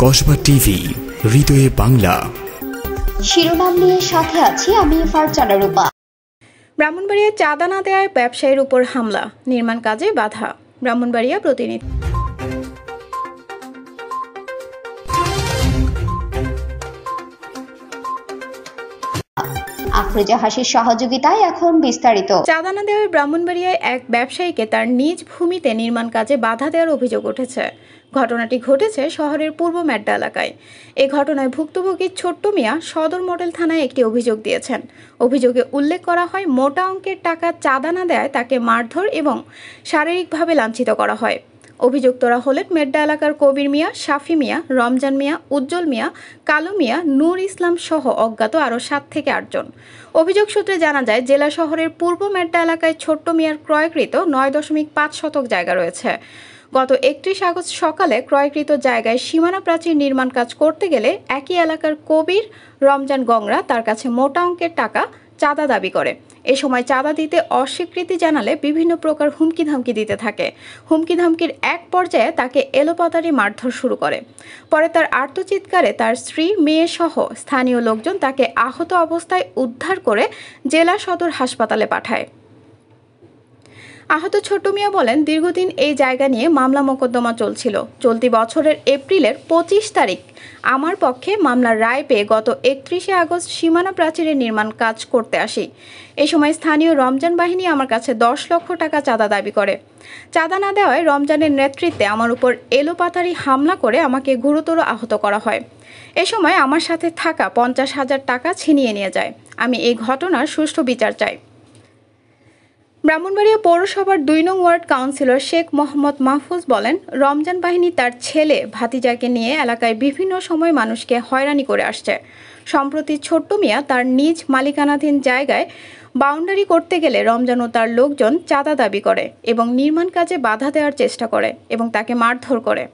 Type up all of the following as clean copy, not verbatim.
Kasba TV, হৃদয়ে বাংলা। শিরোনাম নিয়ে সাথে আছি আমি ফারজানা রূপা। ব্রাহ্মণবাড়িয়ায় চাঁদা না দেওয়ায় ব্যবসায়ীর উপর হামলা, নির্মাণ কাজে বাধা। ব্রাহ্মণবাড়িয়া প্রতিনিধি। আফরোজা হাসির সহযোগিতায় এখন বিস্তারিত। চাঁদা না দেওয়ায় ব্রাহ্মণবাড়িয়ায় এক ব্যবসায়ীকে তার নিজ ভূমিতে নির্মাণ কাজে বাধা দেওয়ার অভিযোগ উঠেছে। ঘটনাটি ঘটেছে শহরের পূর্ব মেড্ডা এলাকায়। এই ঘটনায় ভুক্তভোগী ছোট্ট মিয়া সদর মডেল থানায় একটি অভিযোগ দিয়েছেন। অভিযোগে উল্লেখ করা হয়, মোটা অঙ্কের টাকা চাঁদা না দেওয়ায় তাকে মারধর এবং শারীরিকভাবে লাঞ্ছিত করা হয়। অভিযুক্তরা হলেন মেড্ডা এলাকার কবির মিয়া, শাফি মিয়া, রমজান মিয়া, উজ্জ্বল মিয়া, কালো মিয়া, নূর ইসলাম সহ অজ্ঞাত আরও 7 থেকে 8 জন। অভিযোগ সূত্রে জানা যায়, জেলা শহরের পূর্ব মেড্ডা এলাকায় ছোট্ট মিয়ার ক্রয়কৃত 9.5 শতক জায়গা রয়েছে। গত 31 আগস্ট সকালে ক্রয়কৃত জায়গায় সীমানা প্রাচীর নির্মাণ কাজ করতে গেলে একই এলাকার কবির, রমজান গংরা তার কাছে মোটা অঙ্কের টাকা চাঁদা দাবি করে। এ সময় চাঁদা দিতে অস্বীকৃতি জানালে বিভিন্ন প্রকার হুমকি ধামকি দিতে থাকে। হুমকি ধামকির এক পর্যায়ে তাকে এলোপাতাড়ি মারধর শুরু করে। পরে তার আর্তচিৎকারে তার স্ত্রী, মেয়ে সহ স্থানীয় লোকজন তাকে আহত অবস্থায় উদ্ধার করে জেলা সদর হাসপাতালে পাঠায়। আহত ছোট্ট মিয়া বলেন, দীর্ঘদিন এই জায়গা নিয়ে মামলা মোকদ্দমা চলছিল। চলতি বছরের এপ্রিলের 25 তারিখ আমার পক্ষে মামলার রায় পেয়ে গত 31 আগস্ট সীমানা প্রাচীরের নির্মাণ কাজ করতে আসি। এই সময় স্থানীয় রমজান বাহিনী আমার কাছে 10 লক্ষ টাকা চাঁদা দাবি করে। চাঁদা না দেওয়ায় রমজানের নেতৃত্বে আমার উপর এলোপাতাড়ি হামলা করে আমাকে গুরুতর আহত করা হয়। এ সময় আমার সাথে থাকা 50,000 টাকা ছিনিয়ে নিয়ে যায়। আমি এই ঘটনার সুষ্ঠু বিচার চাই। ব্রাহ্মণবাড়িয়া পৌরসভার 2 নং ওয়ার্ড কাউন্সিলর শেখ মোহাম্মদ মাহফুজ বলেন, রমজান বাহিনী তার ছেলে ভাতিজাকে নিয়ে এলাকায় বিভিন্ন সময় মানুষকে হয়রানি করে আসছে। সম্প্রতি ছোট্ট মিয়া তার নিজ মালিকানাধীন জায়গায় বাউন্ডারি করতে গেলে রমজান ও তার লোকজন চাঁদা দাবি করে এবং নির্মাণ কাজে বাধা দেওয়ার চেষ্টা করে এবং তাকে মারধর করে।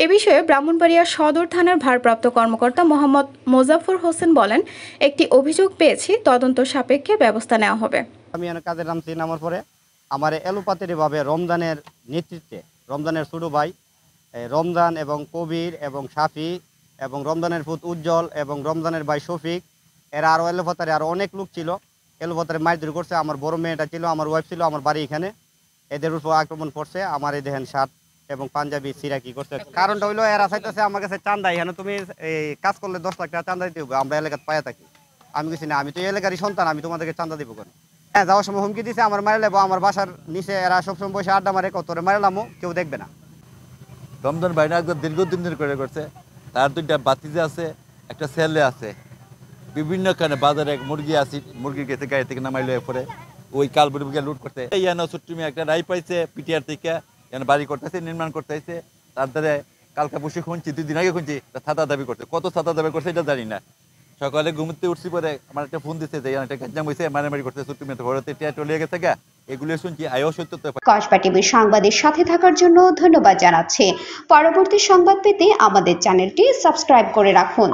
এ বিষয়ে ব্রাহ্মণবাড়িয়া সদর থানার ভারপ্রাপ্ত কর্মকর্তা মোহাম্মদ মোজাফর হোসেন বলেন, একটি অভিযোগ পেয়েছি, তদন্ত সাপেক্ষে ব্যবস্থা নেওয়া হবে। আমি কাজের নামার পরে আমার এলোপাতাড়িভাবে রমজানের নেতৃত্বে, রমজানের ছোট ভাই রমজান এবং কবির এবং শাফি এবং রমজানের পুত উজ্জ্বল এবং রমজানের ভাই শফিক, এরা আরও এলোপাতাড়ি আরও অনেক লোক ছিল, এলোপাতাড়ি মারধর করছে। আমার বড় মেয়েটা ছিল, আমার ওয়াইফ ছিল, আমার বাড়ি এখানে, এদের উপর আক্রমণ করছে। আমার এই দেখেন শার্ট এবং পাঞ্জাবি সিরাকি করছে। কারণটা হইলো এরা চাইতেছে আমার কাছে চান্দা, এখানে তুমি এই কাজ করলে 10 লাখ টাকা চান্দা দিতে হবে, আমরা এলাকাতে পাইয়া থাকি। আমি কিছু না, আমি তো এই এলাকারই সন্তান, আমি তোমাদেরকে চান্দা দিব কেন? হ্যাঁ, যাওয়ার সময় হুমকি দিছে আমার মারে লেবো, আমার বাসার নিচে এরা সবসময় বসে আড্ডা মারে, কত মারলামও কেউ দেখবে না। রমজান ভাই না একদম দীর্ঘদিন ধরে করে করছে, তার 2টা বাতিজা আছে, একটা ছেলে আছে। বিভিন্ন কারণে বাজারে মুরগি আসি, মুরগির গেছে গাড়ি থেকে নামাইলো, পরে ওই কালবুড়ি লুট করতে ছোট্ট মেয়ে একটা রায় পাইছে পিটিআর থেকে, বাড়ি করতেছে, নির্মাণ করতেছে। তার দ্বারা কালকা বসে খুঁজছি, 2 দিন আগে খুঁজছি, ছাতা দাবি করছে। কত ছাতা দাবি করছে এটা জানি না। সকালে ঘুমতে উঠছি, পরে আমার একটা ফোন দিচ্ছে যে একটা গাজ্জাম হয়েছে, মারামারি করতে, ছোট্ট মেয়ে ঘরেতে টলিয়ে গেছে গা, এগুলো শুনছি। আয়ও সত্যতা। কসবা টিভির সংবাদের সাথে থাকার জন্য ধন্যবাদ জানাচ্ছি। পরবর্তী সংবাদ পেতে আমাদের চ্যানেলটি সাবস্ক্রাইব করে রাখুন।